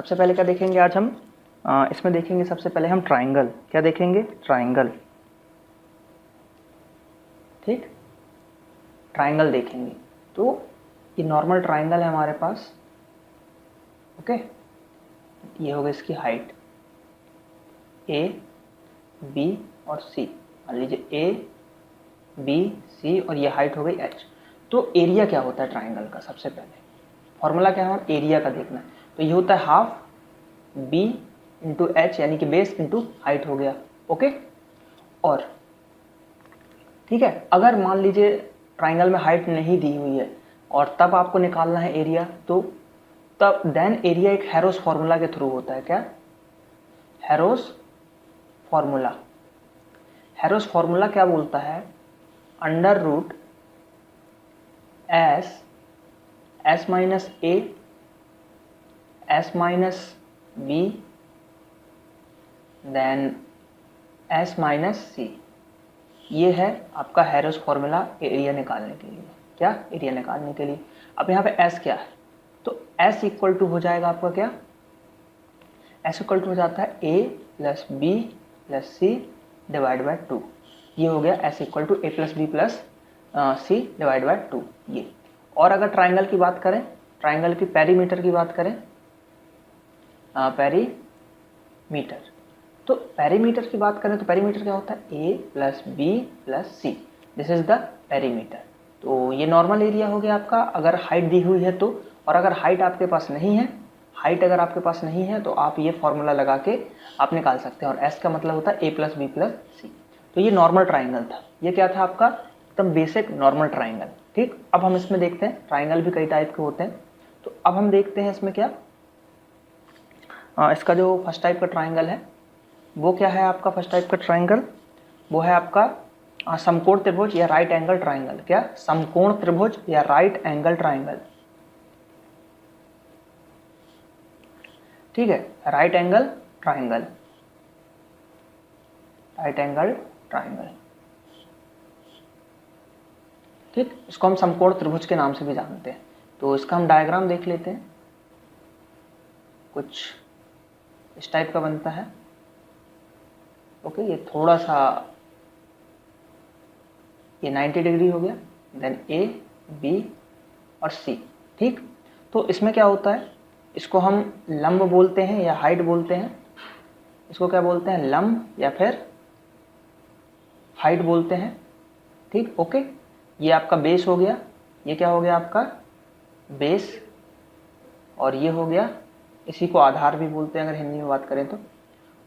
सबसे पहले क्या देखेंगे आज हम इसमें देखेंगे सबसे पहले हम ट्राइंगल। क्या देखेंगे? ट्राइंगल। ठीक, ट्राइंगल देखेंगे। तो ये नॉर्मल ट्राइंगल है हमारे पास। ओके, ये होगा इसकी हाइट ए बी और सी। मान लीजिए ए बी सी और ये हाइट हो गई एच। तो एरिया क्या होता है ट्राइंगल का? सबसे पहले फॉर्मूला क्या है? एरिया का देखना है। तो ये होता है हाफ बी इंटू एच, यानी कि बेस इंटू हाइट हो गया। ओके, और ठीक है, अगर मान लीजिए ट्राइंगल में हाइट नहीं दी हुई है और तब आपको निकालना है एरिया, तो तब देन एरिया एक हैरोस फॉर्मूला के थ्रू होता है। क्या? हैरोस फॉर्मूला। हैरोस फॉर्मूला क्या बोलता है? Under root S minus A S minus B then S minus C. ये है आपका हैरोस फॉर्मूला एरिया निकालने के लिए। क्या? एरिया निकालने के लिए। अब यहाँ पे एस क्या है? तो एस इक्वल टू हो जाएगा आपका क्या? एस इक्वल टू हो जाता है A plus B plus C divide by 2। ये हो गया S equal to A plus B plus C divide by 2 ये। और अगर ट्राइंगल की बात करें, ट्राइंगल की पेरीमीटर की बात करें, पेरीमीटर, तो पेरीमीटर की बात करें तो पेरीमीटर क्या होता है? A plus B plus C, this is the perimeter. तो ये नॉर्मल एरिया हो गया आपका अगर हाइट दी हुई है तो। और अगर हाइट आपके पास नहीं है, हाइट अगर आपके पास नहीं है तो आप ये फॉर्मूला लगा के आप निकाल सकते हैं। और एस का मतलब होता है ए प्लस बी प्लस सी। तो ये नॉर्मल ट्राइंगल था। ये क्या था आपका? एकदम बेसिक नॉर्मल ट्राइंगल। ठीक, अब हम इसमें देखते हैं ट्राइंगल भी कई टाइप के होते हैं। तो अब हम देखते हैं इसमें क्या, इसका जो फर्स्ट टाइप का ट्राइंगल है वो क्या है आपका? फर्स्ट टाइप का ट्राइंगल वो है आपका समकोण त्रिभुज या राइट एंगल ट्राइंगल। क्या? समकोण त्रिभुज या राइट एंगल ट्राइंगल। ठीक है, right angle triangle, right angle triangle. ठीक, इसको हम समकोण त्रिभुज के नाम से भी जानते हैं। तो इसका हम डायग्राम देख लेते हैं। कुछ इस टाइप का बनता है। ओके, ये थोड़ा सा ये 90 डिग्री हो गया, देन ए बी और सी। ठीक, तो इसमें क्या होता है? इसको हम लंब बोलते हैं या हाइट बोलते हैं। इसको क्या बोलते हैं? लंब या फिर हाइट बोलते हैं। ठीक, ओके, ये आपका बेस हो गया। ये क्या हो गया आपका? बेस। और ये हो गया, इसी को आधार भी बोलते हैं अगर हिंदी में बात करें तो।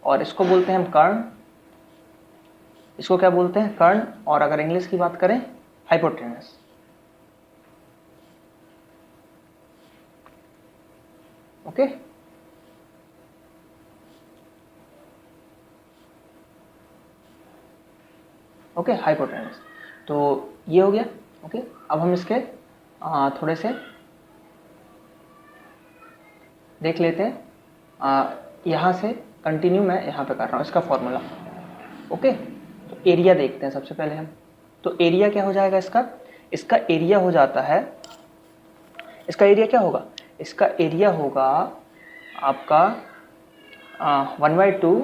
और इसको बोलते हैं हम कर्ण। इसको क्या बोलते हैं? कर्ण। और अगर इंग्लिश की बात करें, हाइपोटेनस। Okay, okay, hypotenuse. तो ये हो गया। ओके, अब हम इसके थोड़े से देख लेते हैं। यहाँ से कंटिन्यू मैं यहाँ पे कर रहा हूँ इसका फॉर्मूला। ओके, तो एरिया देखते हैं सबसे पहले हम। तो एरिया क्या हो जाएगा इसका? इसका एरिया हो जाता है, इसका एरिया क्या होगा? इसका एरिया होगा आपका 1/2।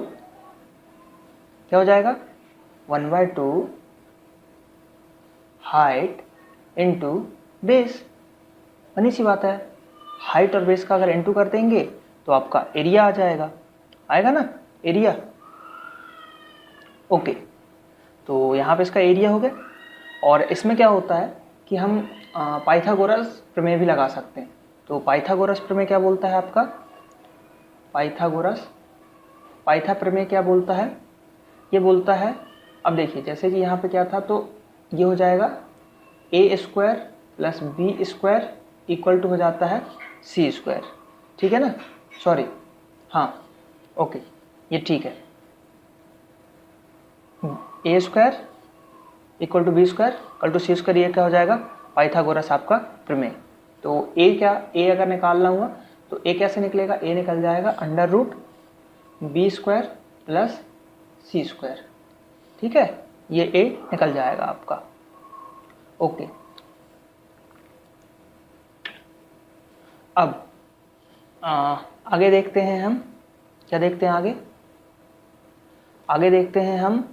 क्या हो जाएगा? 1/2 हाइट इंटू बेस। बनी सी बात है, हाइट और बेस का अगर इंटू कर देंगे तो आपका एरिया आ जाएगा। आएगा ना एरिया? ओके, तो यहाँ पे इसका एरिया हो गया। और इसमें क्या होता है कि हम पाइथागोरस प्रमेय भी लगा सकते हैं। तो पाइथागोरस प्रमेय क्या बोलता है आपका? पाइथा प्रमेय क्या बोलता है? ये बोलता है, अब देखिए जैसे कि यहाँ पे क्या था, तो ये हो जाएगा A square plus B square equal to हो जाता है सी स्क्वायर। ठीक है ना? सॉरी, हाँ, ओके, ये ठीक है। A square equal to B square equal to C square, ये क्या हो जाएगा? पाइथागोरस आपका प्रमेय। तो ए क्या, ए अगर निकालना हुआ तो ए कैसे निकलेगा? ए निकल जाएगा under root B square plus C square. ठीक है, ये ए निकल जाएगा आपका। ओके, अब आगे देखते हैं हम, क्या देखते हैं आगे? आगे देखते हैं हम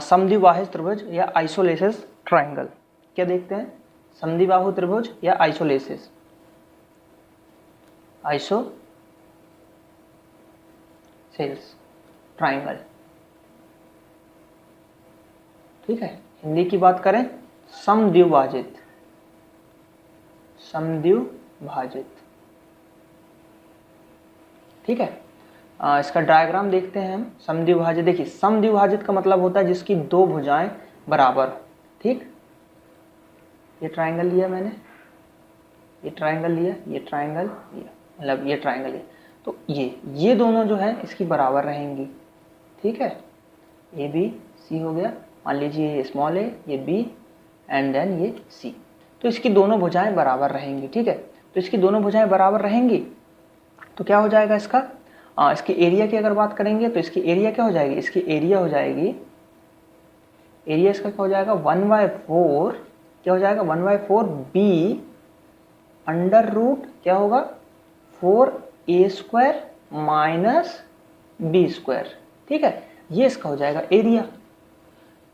समद्विबाहु त्रिभुज या आइसोलेसिस ट्राइंगल। क्या देखते हैं? समद्विबाहु त्रिभुज या आइसोलेसिस ट्राइंगल। ठीक है, हिंदी की बात करें समद्विभाजित, समद्विभाजित। ठीक है, इसका डायग्राम देखते हैं हम। समद्विभाजित, देखिए समद्विभाजित का मतलब होता है जिसकी दो भुजाएं बराबर। ठीक, ये ट्राइंगल लिया मैंने, ये ट्राइंगल लिया, ये ट्राइंगल लिया, मतलब ये ट्राइंगल लिया, तो ये दोनों जो है इसकी बराबर रहेंगी। ठीक है, ए बी सी हो गया, मान लीजिए ये स्मॉल ए, ये बी एंड देन ये सी, तो इसकी दोनों भुजाएं बराबर रहेंगी। ठीक है, तो इसकी दोनों भुजाएं बराबर रहेंगी तो क्या हो जाएगा इसका? इसकी एरिया की अगर बात करेंगे तो इसकी एरिया क्या हो जाएगी? इसकी एरिया हो जाएगी, एरिया इसका क्या हो जाएगा? 1/4, क्या हो जाएगा? 1/4 बी अंडर रूट क्या होगा? 4a² minus b²। ठीक है, ये इसका हो जाएगा एरिया।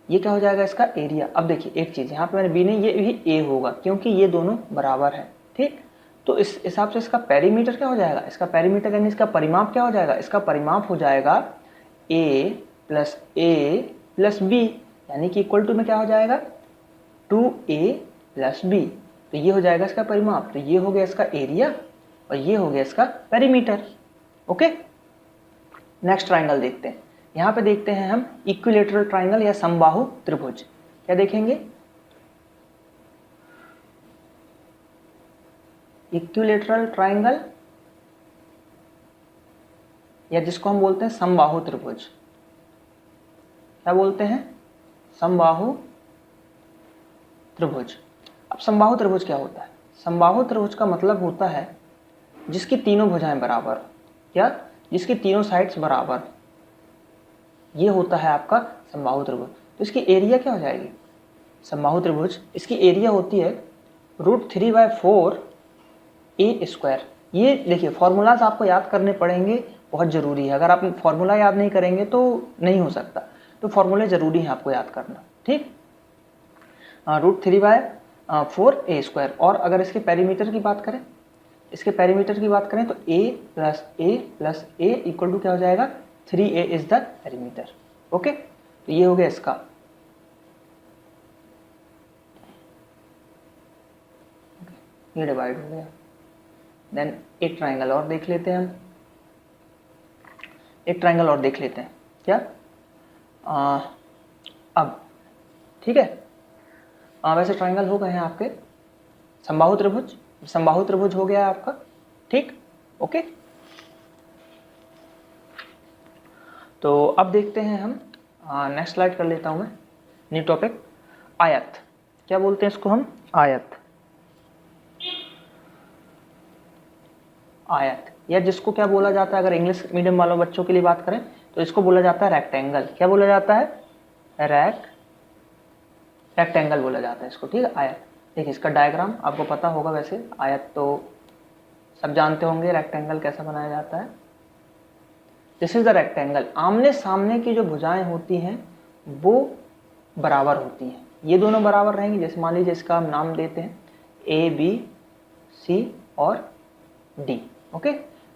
ये क्या हो जाएगा इसका? एरिया। अब देखिए एक चीज़, यहाँ पे मैंने बी नहीं, ये भी ए होगा क्योंकि ये दोनों बराबर है। ठीक, तो इस हिसाब से इसका पेरीमीटर क्या हो जाएगा? इसका पेरीमीटर यानी इसका परिमाप क्या हो जाएगा? इसका परिमाप हो जाएगा a + b, यानी कि इक्वल टू में क्या हो जाएगा? 2a + b। तो ये हो जाएगा इसका परिमाप, तो ये हो गया इसका एरिया और ये हो गया इसका पेरीमीटर। ओके, नेक्स्ट ट्राइंगल देखते हैं। यहाँ पे देखते हैं हम इक्विलेटरल ट्राइंगल या समबाहु त्रिभुज। क्या देखेंगे? इक्विलेटरल ट्राइंगल या जिसको हम बोलते हैं समबाहु त्रिभुज। क्या बोलते हैं? समबाहु त्रिभुज। अब समबाहु त्रिभुज क्या होता है? समबाहु त्रिभुज का मतलब होता है जिसकी तीनों भुजाएं बराबर, या जिसकी तीनों साइड्स बराबर, ये होता है आपका समबाहु त्रिभुज। तो इसकी एरिया क्या हो जाएगी? समबाहु त्रिभुज इसकी एरिया होती है √3/4 a²। ये देखिए फॉर्मूलाज आपको याद करने पड़ेंगे, बहुत ज़रूरी है। अगर आप फॉर्मूला याद नहीं करेंगे तो नहीं हो सकता, तो फॉर्मूले ज़रूरी है आपको याद करना। ठीक, √3/4 a²। और अगर इसके पेरीमीटर की बात करें, इसके पेरीमीटर की बात करें तो a + a इक्वल टू क्या हो जाएगा? 3a is the perimeter. Okay, तो ये हो गया इसका। ये डिवाइड हो गया। देन एक ट्राइंगल और देख लेते हैं हम, एक ट्राइंगल और देख लेते हैं। क्या अब ठीक है, वैसे ट्राइंगल हो गए हैं आपके समबाहु त्रिभुज, समबाहु त्रिभुज हो गया आपका। ठीक, ओके, तो अब देखते हैं हम, नेक्स्ट स्लाइड कर लेता हूं मैं, न्यू टॉपिक, आयत। क्या बोलते हैं इसको हम? आयत। आयत, या जिसको क्या बोला जाता है, अगर इंग्लिश मीडियम वालों बच्चों के लिए बात करें तो इसको बोला जाता है रेक्टेंगल। क्या बोला जाता है? रेक्टेंगल बोला जाता है इसको। ठीक है, आयत। देखिए इसका डायग्राम आपको पता होगा, वैसे आयत तो सब जानते होंगे, रेक्टेंगल कैसा बनाया जाता है। This is the rectangle. आमने सामने की जो भुजाएं होती हैं वो बराबर होती हैं, ये दोनों बराबर रहेंगी। जैसे मान लीजिए इसका हम नाम देते हैं ABC और D। ओके,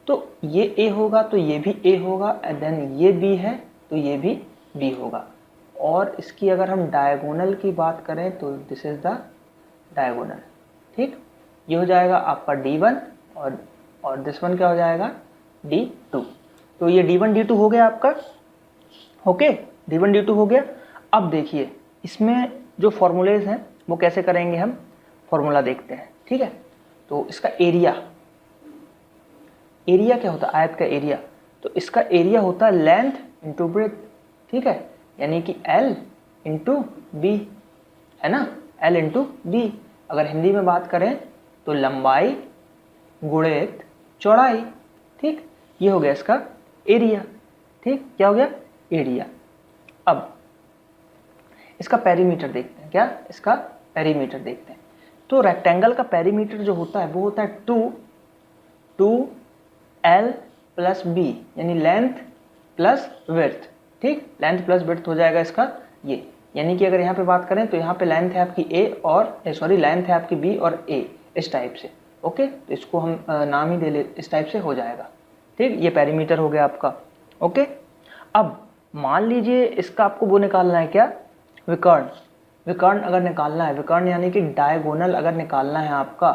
तो ये A होगा तो ये भी A होगा, एंड देन ये B है तो ये भी B होगा। और इसकी अगर हम डायगोनल की बात करें तो दिस इज द डायगोनल। ठीक, ये हो जाएगा आपका D1 और दिस वन क्या हो जाएगा? D2। तो ये D1 D2 हो गया आपका। ओके, D1 D2 हो गया। अब देखिए इसमें जो फॉर्मूलेज हैं वो कैसे करेंगे हम, फॉर्मूला देखते हैं। ठीक है, तो इसका एरिया, एरिया क्या होता है? आयत का एरिया, तो इसका एरिया होता है लेंथ इंटू ब्रेथ। ठीक है, यानी कि L इंटू बी, है ना, L इंटू बी। अगर हिंदी में बात करें तो लंबाई गुणित चौड़ाई। ठीक, ये हो गया इसका एरिया। ठीक, क्या हो गया? एरिया। अब इसका पेरीमीटर देखते हैं। क्या? इसका पेरीमीटर देखते हैं। तो रेक्टेंगल का पेरीमीटर जो होता है वो होता है 2 एल प्लस बी, यानी लेंथ प्लस विड्थ, ठीक, लेंथ प्लस विड्थ हो जाएगा इसका ये। यानी कि अगर यहाँ पे बात करें तो यहाँ पे लेंथ है आपकी ए और लेंथ है आपकी बी और ए, इस टाइप से। ओके, तो इसको हम नाम ही दे ले, इस टाइप से हो जाएगा, ठीक। ये पेरीमीटर हो गया आपका। ओके, अब मान लीजिए इसका आपको वो निकालना है क्या, विकर्ण। विकर्ण अगर निकालना है, विकर्ण यानी कि डायगोनल अगर निकालना है आपका,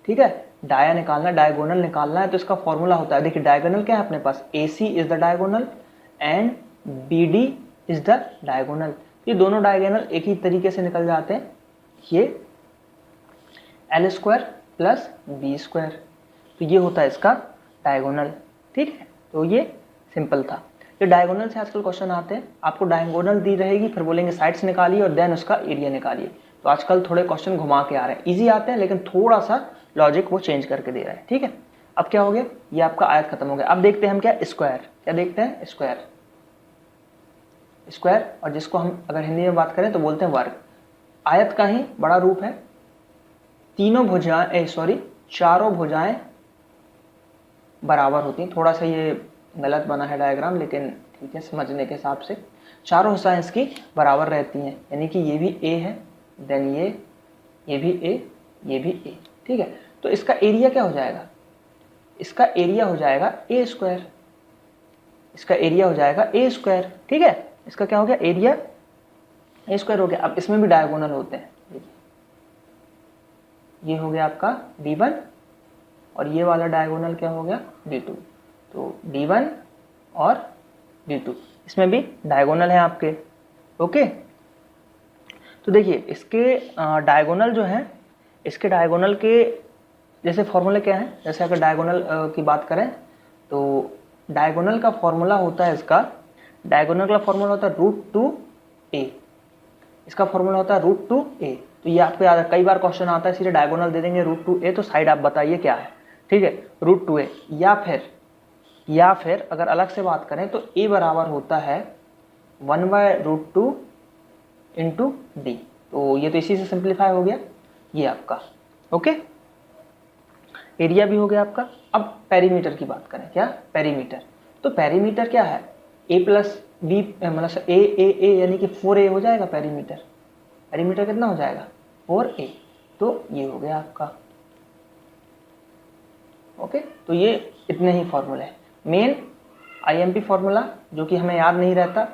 ठीक है, डाया निकालना, डायगोनल निकालना है, तो इसका फॉर्मूला होता है, देखिए डायगोनल क्या है अपने पास, A C is the diagonal and B D is the diagonal. ये दोनों डायगोनल एक ही तरीके से निकल जाते हैं, ये L square plus B square, तो ये होता है इसका डायगोनल, ठीक है। तो ये सिंपल था। ये डायगोनल से आजकल क्वेश्चन आते हैं, आपको डायगोनल दी रहेगी, फिर बोलेंगे साइड्स निकालिए और देन उसका एरिया निकालिए। तो आजकल थोड़े क्वेश्चन घुमा के आ रहे हैं, इजी आते हैं लेकिन थोड़ा सा लॉजिक वो चेंज करके दे रहा है, ठीक है। अब क्या हो गया, ये आपका आयत खत्म हो गया। अब देखते हैं हम क्या, स्क्वायर, क्या देखते हैं, स्क्वायर। स्क्वायर, और जिसको हम अगर हिंदी में बात करें तो बोलते हैं वर्ग। आयत का ही बड़ा रूप है, तीनों भुजाएं चारों भुजाएं बराबर होती हैं। थोड़ा सा ये गलत बना है डायग्राम, लेकिन ठीक है समझने के हिसाब से, चारों हिस्सा इसकी बराबर रहती हैं, यानी कि ये भी ए है, देन ये भी ए, ये भी ए, ठीक है। तो इसका एरिया क्या हो जाएगा, इसका एरिया हो जाएगा ए स्क्वायर, इसका एरिया हो जाएगा ए स्क्वायर, ठीक है। इसका क्या हो गया, एरिया ए स्क्वायर हो गया। अब इसमें भी डायगोनल होते हैं, देखिए ये हो गया आपका d1 और ये वाला डायगोनल क्या हो गया, d2। तो d1 और d2, इसमें भी डायगोनल है आपके। ओके, तो देखिए इसके डायगोनल जो है, इसके डायगोनल के जैसे फॉर्मूले क्या है, जैसे अगर डायगोनल की बात करें तो डायगोनल का फॉर्मूला होता है, इसका डायगोनल का फॉर्मूला होता है √2a, इसका फॉर्मूला होता है √2a। तो ये आपको याद है, कई बार क्वेश्चन आता है सीधे डायगोनल दे देंगे √2a, तो साइड आप बताइए क्या है, ठीक है, √2a। या फिर अगर अलग से बात करें तो a बराबर होता है 1/√2 इंटू डी। तो ये तो इसी से सिंप्लीफाई हो गया ये आपका। ओके, एरिया भी हो गया आपका। अब पेरीमीटर की बात करें, क्या पेरीमीटर, तो पेरीमीटर क्या है, a प्लस बी मतलब ए यानी कि 4a हो जाएगा पेरीमीटर। पेरीमीटर कितना हो जाएगा, 4a। तो ये हो गया आपका। ओके, तो ये इतने ही फॉर्मूले हैं। मेन आईएमपी फॉर्मूला जो कि हमें याद नहीं रहता,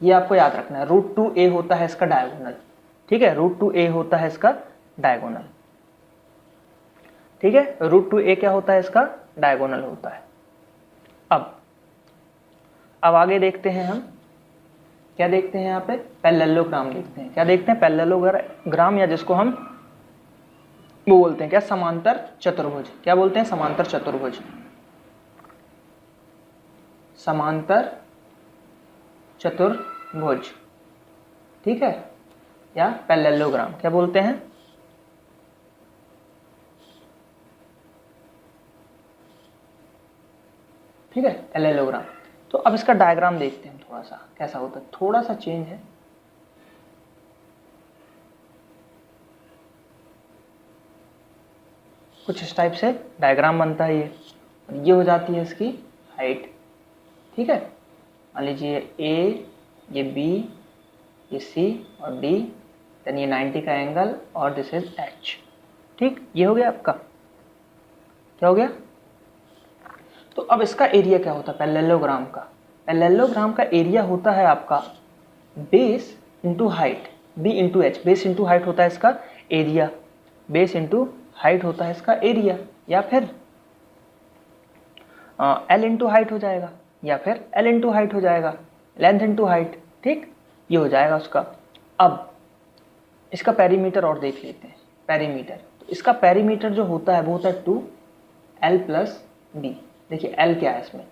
ये आपको याद रखना है, √2a होता है इसका डायगोनल, ठीक है, √2a होता है इसका डायगोनल, ठीक है, √2a क्या होता है, इसका डायगोनल होता है। अब आगे देखते हैं हम, क्या देखते हैं यहाँ पे, पैरेललोग्राम देखते हैं। क्या देखते हैं, पैरेललोग्राम, या जिसको हम वो बोलते हैं क्या, समांतर चतुर्भुज। क्या बोलते हैं, समांतर चतुर्भुज, समांतर चतुर्भुज, ठीक है, या पैरेललोग्राम क्या बोलते हैं। ठीक है, पैरेललोग्राम। तो अब इसका डायग्राम देखते हैं थोड़ा सा कैसा होता है, थोड़ा सा चेंज है। कुछ इस टाइप से डायग्राम बनता है ये हो जाती है इसकी हाइट, ठीक है। मान लीजिए ए, ये बी, ये सी और डी, देन ये 90 का एंगल और दिस इज एच, ठीक, ये हो गया आपका। क्या हो गया, तो अब इसका एरिया क्या होता है पैरेललोग्राम का, पैरेललोग्राम का एरिया होता है आपका base into height, B into H, base into height होता है इसका एरिया, बेस इंटू हाइट होता है इसका एरिया, या फिर एल इंटू हाइट हो जाएगा, या फिर एल इंटू हाइट हो जाएगा, लेंथ इंटू हाइट, ठीक, ये हो जाएगा उसका। अब इसका पेरीमीटर और देख लेते हैं, पेरीमीटर, तो इसका पेरीमीटर जो होता है वो होता है 2l प्लस बी। देखिए l क्या है इसमें,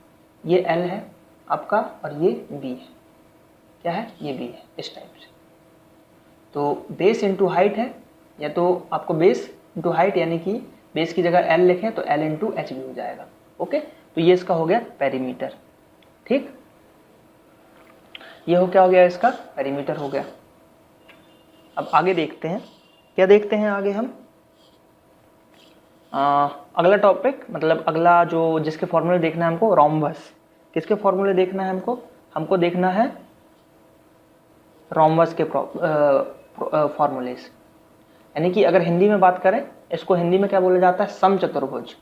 ये l है आपका और ये b है, क्या है, ये b है, इस टाइप से। तो बेस इंटू हाइट है, या तो आपको बेस इंटू हाइट यानी कि बेस की जगह l लिखें तो l इंटू एच भी हो जाएगा। ओके, तो ये इसका हो गया पेरीमीटर, ठीक, ये हो क्या हो गया, इसका पेरीमीटर हो गया। अब आगे देखते हैं, क्या देखते हैं आगे हम, अगला टॉपिक मतलब अगला जो जिसके फॉर्मूले देखना है हमको, रोम्बस। किसके फॉर्मूले देखना है हमको? हमको देखना है रोम्बस के फॉर्मूलेस। यानी कि अगर हिंदी में बात करें, इसको हिंदी में क्या बोला जाता है? समचतुर्भुज।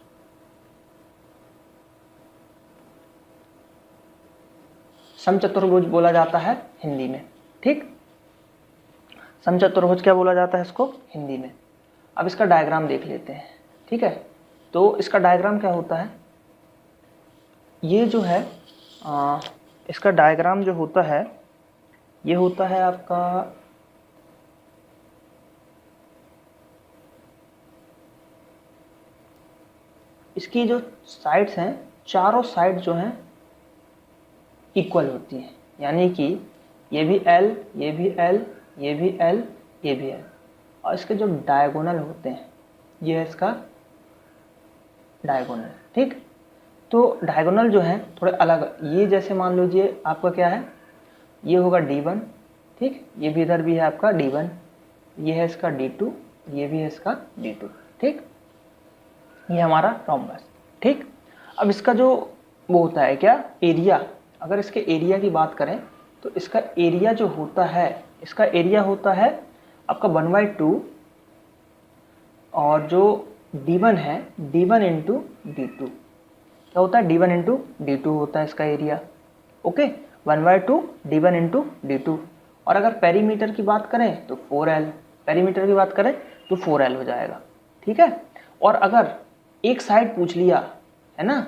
समचतुर्भुज बोला जाता है हिंदी में, ठीक। समचतुर्भुज क्या बोला जाता है इसको हिंदी में। अब इसका डायग्राम देख लेते हैं, ठीक है। तो इसका डायग्राम क्या होता है? ये जो है इसका डायग्राम जो होता है, ये होता है आपका इसकी जो साइड्स हैं, चारों साइड जो हैं इक्वल होती हैं। यानी कि ये भी L, ये भी L, ये भी L, ये भी L, और इसके जो डायगोनल होते हैं, ये है इसका डायगोनल, ठीक। तो डायगोनल जो है थोड़े अलग, ये जैसे मान लीजिए आपका क्या है, ये होगा D1, ठीक। ये भी इधर भी है आपका D1, ये है इसका D2, ये भी है इसका D2, ठीक। ये हमारा रोम्बस, ठीक। अब इसका जो वो होता है क्या, एरिया। अगर इसके एरिया की बात करें तो इसका एरिया जो होता है, इसका एरिया होता है आपका 1/2, और जो D1 है D1 इंटू D2, क्या होता है? D1 इंटू D2 होता है इसका area, okay. 1/2 D1 into D2। और अगर पेरीमीटर की बात करें तो 4L, पेरीमीटर की बात करें तो 4L हो जाएगा, ठीक है। और अगर एक साइड पूछ लिया है ना,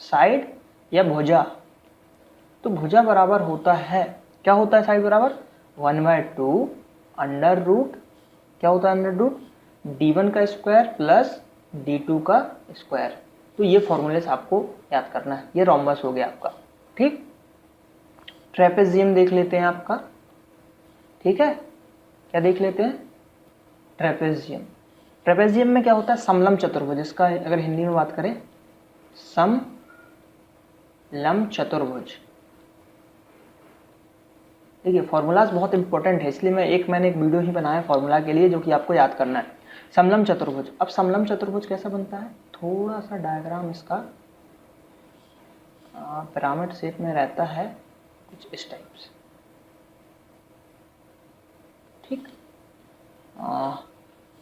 साइड या भुजा, तो भुजा बराबर होता है, क्या होता है साइड बराबर? 1/2 अंडर रूट, क्या होता है अंडर रूट? D1 का स्क्वायर प्लस D2 का स्क्वायर। तो ये फॉर्मूले आपको याद करना है। ये रोम्बस हो गया आपका, ठीक। ट्रेपेजियम देख लेते हैं आपका, ठीक है। क्या देख लेते हैं? ट्रेपेजियम। ट्रेपेजियम में क्या होता है? समलंब चतुर्भुज। इसका अगर हिंदी में बात करें, समलंब चतुर्भुज। देखिए फॉर्मूलाज बहुत इंपॉर्टेंट है, इसलिए मैंने एक वीडियो ही बनाया फॉर्मूला के लिए, जो कि आपको याद करना है। समलंब चतुर्भुज। अब समलंब चतुर्भुज कैसा बनता है? थोड़ा सा डायग्राम इसका पिरामिड शेप में रहता है, कुछ इस टाइप से, ठीक।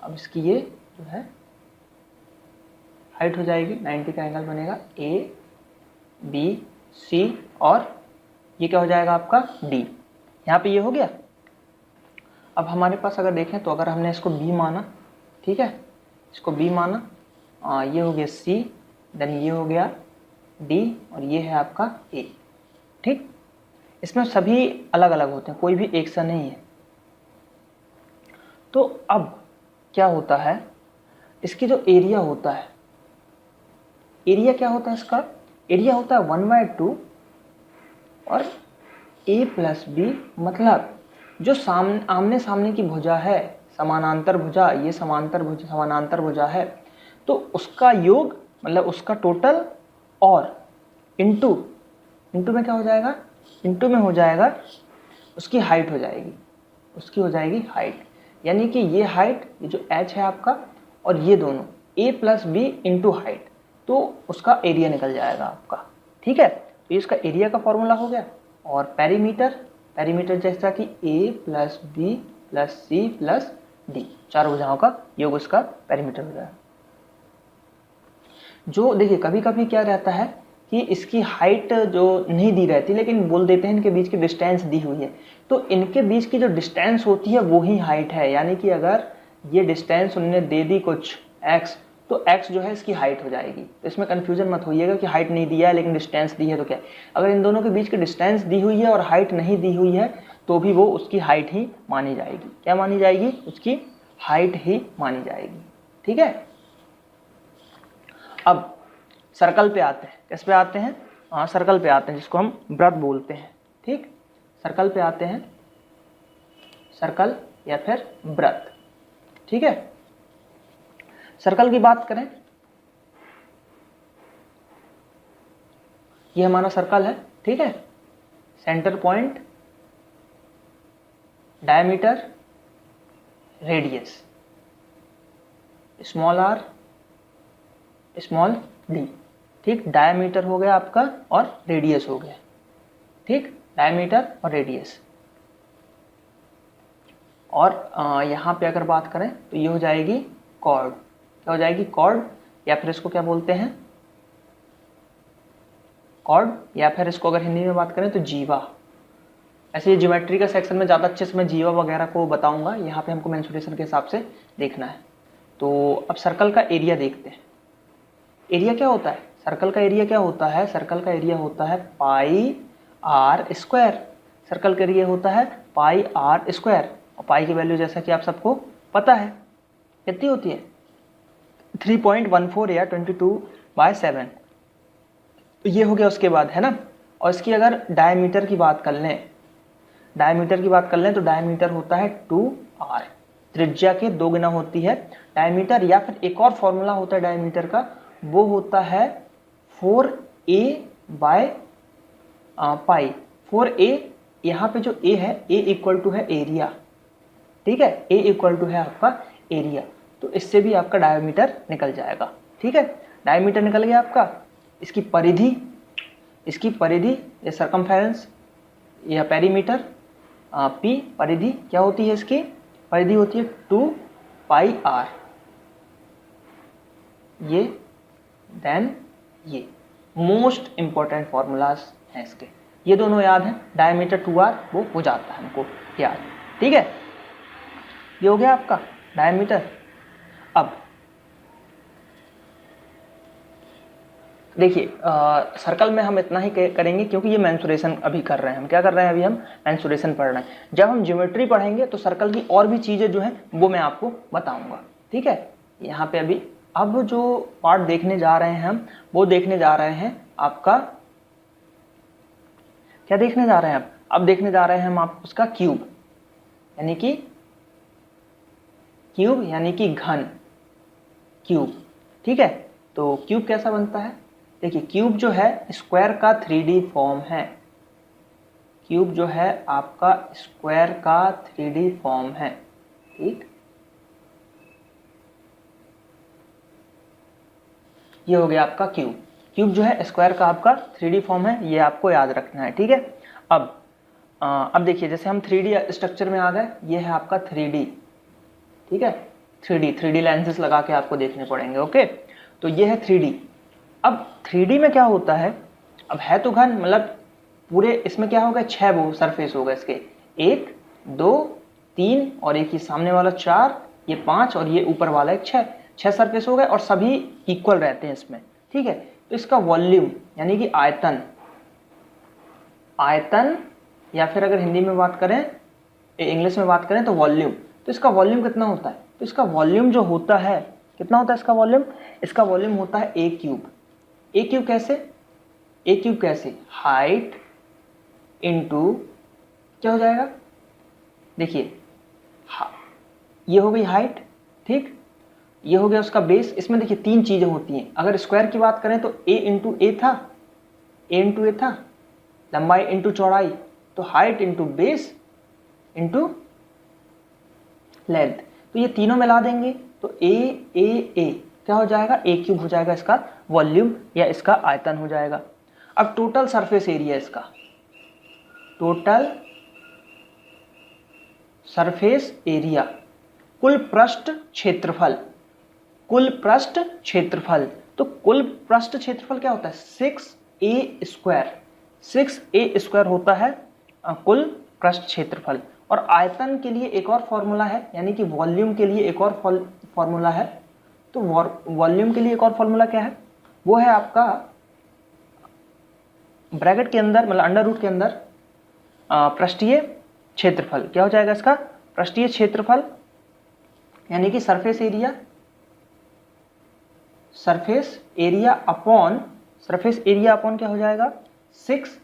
अब इसकी ये जो है हाइट हो जाएगी, 90 का एंगल बनेगा, ABC, और ये क्या हो जाएगा आपका D। यहाँ पे ये हो गया। अब हमारे पास अगर देखें तो अगर हमने इसको B माना, ठीक है, इसको B माना, ये हो गया C, देन ये हो गया D, और ये है आपका A, ठीक। इसमें सभी अलग अलग होते हैं, कोई भी एक सा नहीं है। तो अब क्या होता है, इसकी जो एरिया होता है, एरिया क्या होता है इसका? एरिया होता है 1/2 और A प्लस B, मतलब जो आमने सामने की भुजा है, समानांतर भुजा, ये समानांतर भुजा है, तो उसका योग मतलब उसका टोटल, और इंटू में क्या हो जाएगा? इंटू में हो जाएगा उसकी हाइट हो जाएगी, उसकी हो जाएगी हाइट। यानी कि ये हाइट, ये जो h है आपका, और ये दोनों A plus B into height, तो उसका एरिया निकल जाएगा आपका, ठीक है। तो इसका एरिया का फॉर्मूला हो गया। और पेरीमीटर जैसा कि A plus B plus C plus D, चारों भुजाओं का योग उसका पेरीमीटर हो जाएगा। जो देखिए कभी कभी क्या रहता है कि इसकी हाइट जो नहीं दी रहती, लेकिन बोल देते हैं इनके बीच की डिस्टेंस दी हुई है, तो इनके बीच की जो डिस्टेंस होती है वो ही हाइट है। यानी कि अगर ये डिस्टेंस उन्होंने दे दी कुछ x, तो x जो है इसकी हाइट हो जाएगी। तो इसमें कन्फ्यूजन मत होइएगा कि हाइट नहीं दिया है लेकिन डिस्टेंस दी है तो क्या। अगर इन दोनों के बीच की डिस्टेंस दी हुई है और हाइट नहीं दी हुई है, तो भी वो उसकी हाइट ही मानी जाएगी। क्या मानी जाएगी? उसकी हाइट ही मानी जाएगी, ठीक है। अब सर्कल पे आते हैं। किस पे आते हैं? हाँ, सर्कल पे आते हैं, जिसको हम वृत्त बोलते हैं, ठीक। सर्कल पे आते हैं, सर्कल या फिर वृत्त, ठीक है। सर्कल की बात करें, ये हमारा सर्कल है, ठीक है। Centre point, diameter, radius, small R small D, ठीक। डायमीटर हो गया आपका और रेडियस हो गया, ठीक, डायमीटर और रेडियस। और यहाँ पे अगर बात करें तो ये हो जाएगी कॉर्ड, क्या हो जाएगी, कॉर्ड, या फिर इसको क्या बोलते हैं, कॉर्ड, या फिर इसको अगर हिंदी में बात करें तो जीवा। ऐसे ये ज्योमेट्री का सेक्शन में ज़्यादा अच्छे से मैं जीवा वगैरह को बताऊंगा, यहाँ पे हमको मेंसुरेशन के हिसाब से देखना है। तो अब सर्कल का एरिया देखते हैं। एरिया क्या होता है, सर्कल का एरिया क्या होता है, सर्कल का एरिया होता है पाई आर स्क्वायर। सर्कल का एरिया होता है पाई आर स्क्वायर, और पाई की वैल्यू जैसा कि आप सबको पता है कितनी होती है, 3.14 या 22/7। तो ये हो गया उसके बाद, है ना। और इसकी अगर डायमीटर की बात कर लें, डायमीटर की बात कर लें तो डायमीटर होता है 2r, त्रिज्या के 2 गुना होती है डायमीटर। या फिर एक और फॉर्मूला होता है डायमीटर का, वो होता है 4a/पाई। 4a, यहाँ पे जो a है, a इक्वल टू है एरिया, ठीक है, a इक्वल टू है आपका एरिया। तो इससे भी आपका डायमीटर निकल जाएगा, ठीक है। डायमीटर निकल गया आपका। इसकी परिधि, इसकी परिधि या सरकमफेरेंस या पेरीमीटर, p परिधि क्या होती है, इसकी परिधि होती है 2πr। ये देन ये मोस्ट इंपॉर्टेंट फॉर्मूलाज हैं इसके, ये दोनों याद हैं। डायमीटर 2r वो हो जाता है हमको याद, ठीक है। ये हो गया आपका डायमीटर। अब देखिए सर्कल में हम इतना ही करेंगे क्योंकि ये मेंसुरेशन अभी कर रहे हैं हम। क्या कर रहे हैं अभी हम, मेंसुरेशन पढ़ रहे हैं। जब हम ज्योमेट्री पढ़ेंगे तो सर्कल की और भी चीज़ें जो हैं वो मैं आपको बताऊंगा, ठीक है। यहाँ पे अभी अब जो पार्ट देखने जा रहे हैं हम, वो देखने जा रहे हैं आपका, क्या देखने जा रहे हैं अब देखने जा रहे हैं हम आप उसका क्यूब, यानी कि क्यूब यानी कि घन, क्यूब, ठीक है। तो क्यूब कैसा बनता है, देखिए क्यूब जो है स्क्वायर का 3D फॉर्म है। क्यूब जो है आपका स्क्वायर का 3D फॉर्म है, ठीक। ये हो गया आपका क्यूब। क्यूब जो है स्क्वायर का आपका 3D फॉर्म है, ये आपको याद रखना है, ठीक है। अब देखिए जैसे हम 3D स्ट्रक्चर में आ गए, ये है आपका 3D, ठीक है। 3D लेंसेज लगा के आपको देखने पड़ेंगे, ओके। तो ये है 3D। अब 3D में क्या होता है, अब है तो घन, मतलब पूरे इसमें क्या होगा, 6 वो सरफेस होगा इसके, 1 2 3 और एक ये सामने वाला 4, ये 5 और ये ऊपर वाला एक 6 सरफेस हो गए, और सभी इक्वल रहते हैं इसमें, ठीक है। तो इसका वॉल्यूम यानी कि आयतन, आयतन या फिर अगर हिंदी में बात करें, इंग्लिश में बात करें तो वॉल्यूम। तो इसका वॉल्यूम कितना होता है, तो इसका वॉल्यूम जो होता है, कितना होता है इसका वॉल्यूम, इसका वॉल्यूम होता है a क्यूब। a क्यूब कैसे, a क्यूब कैसे, हाइट इंटू क्या हो जाएगा, देखिए ये हो गई हाइट, ठीक। ये हो गया उसका बेस। इसमें देखिए 3 चीजें होती हैं। अगर स्क्वायर की बात करें तो a इंटू ए था, लंबाई इंटू चौड़ाई, तो height into base into length. तो ये तीनों मिला देंगे तो a क्या हो जाएगा, a क्यूब हो जाएगा इसका वॉल्यूम या इसका आयतन हो जाएगा। अब टोटल सरफेस एरिया इसका, टोटल सरफेस एरिया, कुल पृष्ठ क्षेत्रफल, कुल पृष्ठ क्षेत्रफल। तो कुल पृष्ठ क्षेत्रफल क्या होता है, 6a स्क्वायर, 6a स्क्वायर होता है कुल पृष्ठ क्षेत्रफल। और आयतन के लिए एक और फॉर्मूला है, यानी कि वॉल्यूम के लिए एक और फॉर्मूला है। तो वॉल्यूम के लिए एक और फॉर्मूला क्या है, वो है आपका ब्रैकेट के अंदर, मतलब अंडर रूट के अंदर पृष्ठीय क्षेत्रफल। क्या हो जाएगा इसका, पृष्ठीय क्षेत्रफल यानी कि surface area, surface area upon क्या हो जाएगा 6,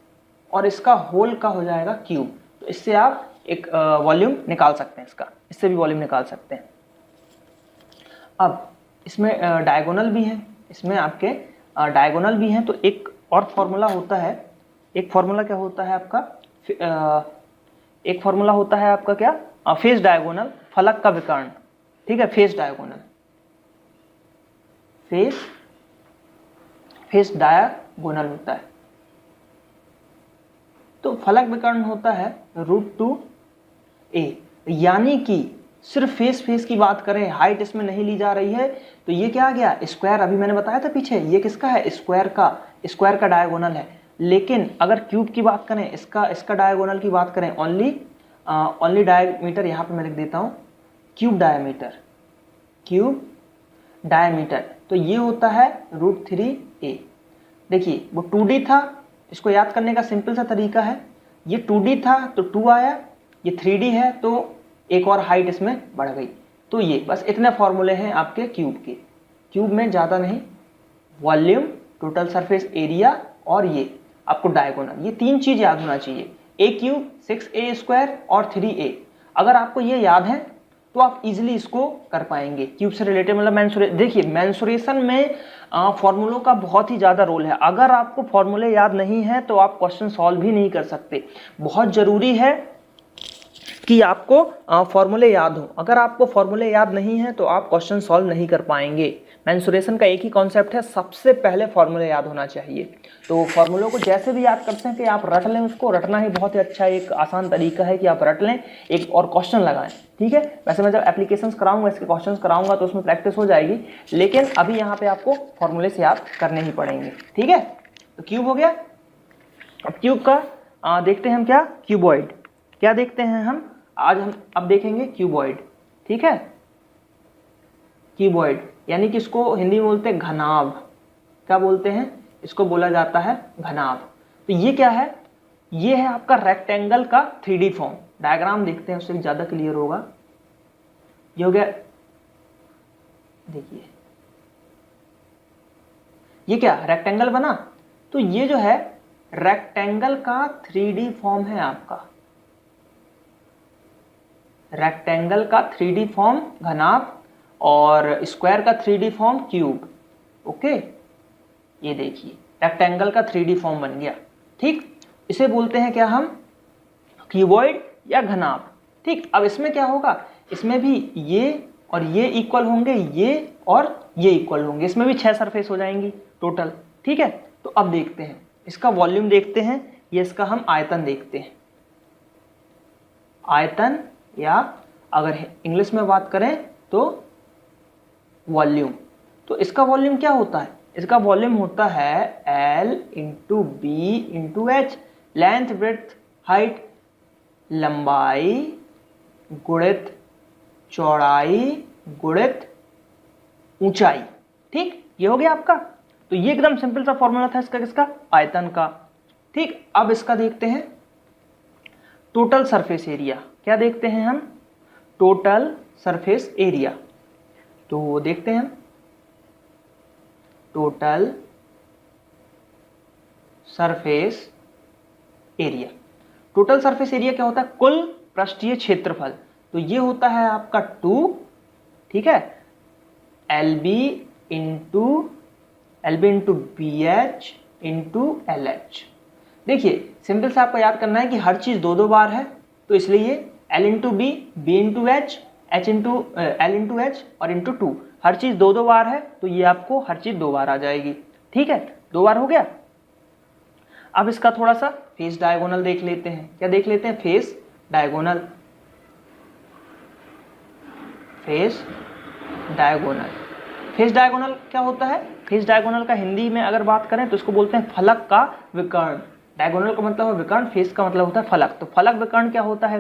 और इसका होल का हो जाएगा क्यूब। तो इससे आप एक वॉल्यूम निकाल सकते हैं, इसका इससे भी वॉल्यूम निकाल सकते हैं। अब इसमें डायगोनल भी है, इसमें आपके डायगोनल भी हैं। तो एक और फॉर्मूला होता है, एक फॉर्मूला क्या होता है आपका, एक फॉर्मूला होता है आपका क्या, फेस डायगोनल, फलक का विकर्ण, ठीक है, फेस डायगोनल। फेस डायगोनल होता है। तो फलक विकर्ण होता है √2a, यानी कि सिर्फ फेस की बात करें, हाइट इसमें नहीं ली जा रही है, तो ये क्या आ गया, स्क्वायर। अभी मैंने बताया था पीछे, ये किसका है, स्क्वायर का डायगोनल है। लेकिन अगर क्यूब की बात करें, इसका डायगोनल की बात करें, ओनली डायमीटर यहाँ पे मैं लिख देता हूँ, क्यूब डायमीटर, तो ये होता है √3a। देखिए वो 2D था, इसको याद करने का सिंपल सा तरीका है, ये 2D था तो 2 आया, ये 3D है तो एक और हाइट इसमें बढ़ गई। तो ये बस इतने फॉर्मूले हैं आपके क्यूब के। क्यूब में ज़्यादा नहीं, वॉल्यूम, टोटल सरफेस एरिया और ये आपको डायगोनल, ये 3 चीज़ याद होना चाहिए। a³ 6a² और 3a। अगर आपको ये याद है तो आप इजीली इसको कर पाएंगे। क्यूब से रिलेटेड मतलब देखिए मेंसुरेशन में फॉर्मूलों का बहुत ही ज़्यादा रोल है। अगर आपको फॉर्मूले याद नहीं है तो आप क्वेश्चन सॉल्व भी नहीं कर सकते। बहुत ज़रूरी है कि आपको फॉर्मूले याद हो। अगर आपको फॉर्मूले याद नहीं है तो आप क्वेश्चन सॉल्व नहीं कर पाएंगे। मेंसुरेशन का एक ही कॉन्सेप्ट है, सबसे पहले फॉर्मूले याद होना चाहिए। तो फॉर्मूलों को जैसे भी याद करते हैं कि आप रट लें, उसको रटना ही बहुत ही अच्छा एक आसान तरीका है कि आप रट लें, एक और क्वेश्चन लगाएं। ठीक है, वैसे मैं जब एप्लीकेशंस कराऊंगा, इसके क्वेश्चंस कराऊंगा तो उसमें प्रैक्टिस हो जाएगी, लेकिन अभी यहाँ पे आपको फॉर्मूले से याद करने ही पड़ेंगे। ठीक है, तो क्यूब हो गया। अब क्यूब का देखते हैं हम क्या, क्यूबॉइड क्या देखते हैं हम आज, हम अब देखेंगे क्यूबॉइड। ठीक है, क्यूबॉइड यानी कि इसको हिंदी में बोलते हैं घनाभ। क्या बोलते हैं, इसको बोला जाता है घनाभ। तो ये क्या है, ये है आपका रेक्टेंगल का 3D फॉर्म। डायग्राम देखते हैं, उससे ज़्यादा क्लियर होगा। ये हो गया, देखिए ये क्या रेक्टेंगल बना, तो ये जो है रेक्टेंगल का 3D फॉर्म है आपका, रेक्टेंगल का 3D फॉर्म घनाभ और स्क्वायर का 3D फॉर्म क्यूब। ओके, ये देखिए रेक्टेंगल का 3D फॉर्म बन गया। ठीक, इसे बोलते हैं क्या हम, क्यूबॉइड या घनाभ। ठीक, अब इसमें क्या होगा, इसमें भी ये और ये इक्वल होंगे, ये और ये इक्वल होंगे, इसमें भी 6 सरफेस हो जाएंगी टोटल। ठीक है, तो अब देखते हैं इसका वॉल्यूम देखते हैं, ये इसका हम आयतन देखते हैं। आयतन या अगर इंग्लिश में बात करें तो वॉल्यूम। तो इसका वॉल्यूम क्या होता है, इसका वॉल्यूम होता है L × B × H, length breadth height, लंबाई गुणित चौड़ाई गुणित ऊंचाई। ठीक, ये हो गया आपका। तो ये एकदम सिंपल सा फॉर्मूला था इसका, किसका, आयतन का। ठीक, अब इसका देखते हैं टोटल सरफेस एरिया। क्या देखते हैं हम, टोटल सरफेस एरिया। तो देखते हैं total surface area. Total surface area क्या होता है, कुल पृष्ठीय क्षेत्रफल। तो ये होता है आपका 2, ठीक है, LB × BH × LH। देखिए सिंपल से आपको याद करना है कि हर चीज 2 बार है, तो इसलिए L × B, B × H, L × H और × 2, हर चीज 2 बार है, तो ये आपको हर चीज 2 बार आ जाएगी। ठीक है, 2 बार हो गया। अब इसका थोड़ा सा फेस डायगोनल देख लेते हैं। क्या देख लेते हैं, face diagonal. Face diagonal, face diagonal क्या होता है, फेस डायगोनल का हिंदी में अगर बात करें तो इसको बोलते हैं फलक का विकर्ण। डायगोनल का मतलब है विकर्ण, फेस का मतलब होता है फलक। तो फलक विकर्ण क्या होता है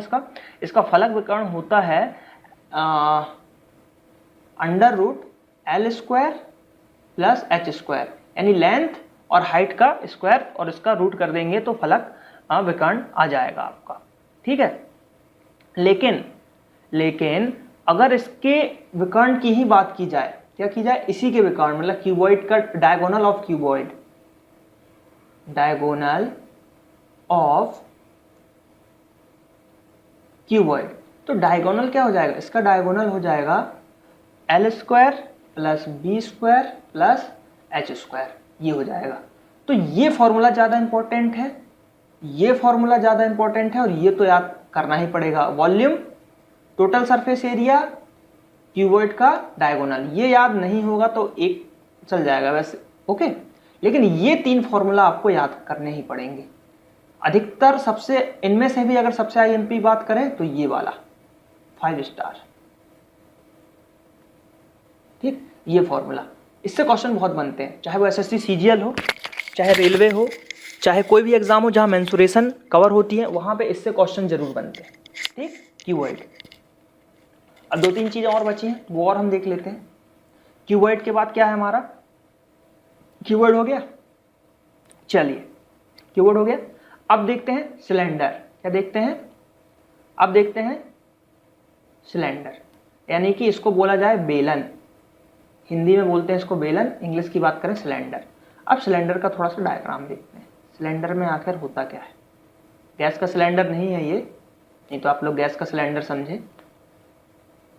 इसका फलक विकर्ण होता है √L² + H², यानी लेंथ और हाइट का स्क्वायर और इसका रूट कर देंगे तो फलक विकर्ण आ जाएगा आपका। ठीक है, लेकिन अगर इसके विकर्ण की ही बात की जाए, क्या की जाए, इसी के विकर्ण मतलब क्यूबॉइड का diagonal of cuboid, diagonal of cuboid. तो डायगोनल क्या हो जाएगा, इसका डायगोनल हो जाएगा L² + B² + H², ये हो जाएगा। तो ये फॉर्मूला ज़्यादा इंपॉर्टेंट है, ये फॉर्मूला ज़्यादा इंपॉर्टेंट है और ये तो याद करना ही पड़ेगा। Volume, total surface area, cuboid का डायगोनल, ये याद नहीं होगा तो एक चल जाएगा वैसे, ओके। लेकिन ये 3 फॉर्मूला आपको याद करने ही पड़ेंगे। अधिकतर सबसे इनमें से भी अगर सबसे आईएमपी बात करें तो ये वाला 5 स्टार, ठीक, ये फॉर्मूला, इससे क्वेश्चन बहुत बनते हैं, चाहे वो एसएससी सीजीएल हो, चाहे रेलवे हो, चाहे कोई भी एग्जाम हो जहां मेंसुरेशन कवर होती है, वहां पे इससे क्वेश्चन जरूर बनते हैं, ठीक। कीवर्ड, अब 2-3 चीजें और बची हैं वो और हम देख लेते हैं। कीवर्ड के बाद क्या है हमारा, कीवर्ड हो गया, चलिए कीवर्ड हो गया। अब देखते हैं सिलेंडर, क्या देखते हैं, अब देखते हैं सिलेंडर, यानी कि इसको बोला जाए बेलन, हिंदी में बोलते हैं इसको बेलन, इंग्लिश की बात करें सिलेंडर। अब सिलेंडर का थोड़ा सा डायग्राम देखते हैं, सिलेंडर में आखिर होता क्या है। गैस का सिलेंडर नहीं है ये, नहीं तो आप लोग गैस का सिलेंडर समझे,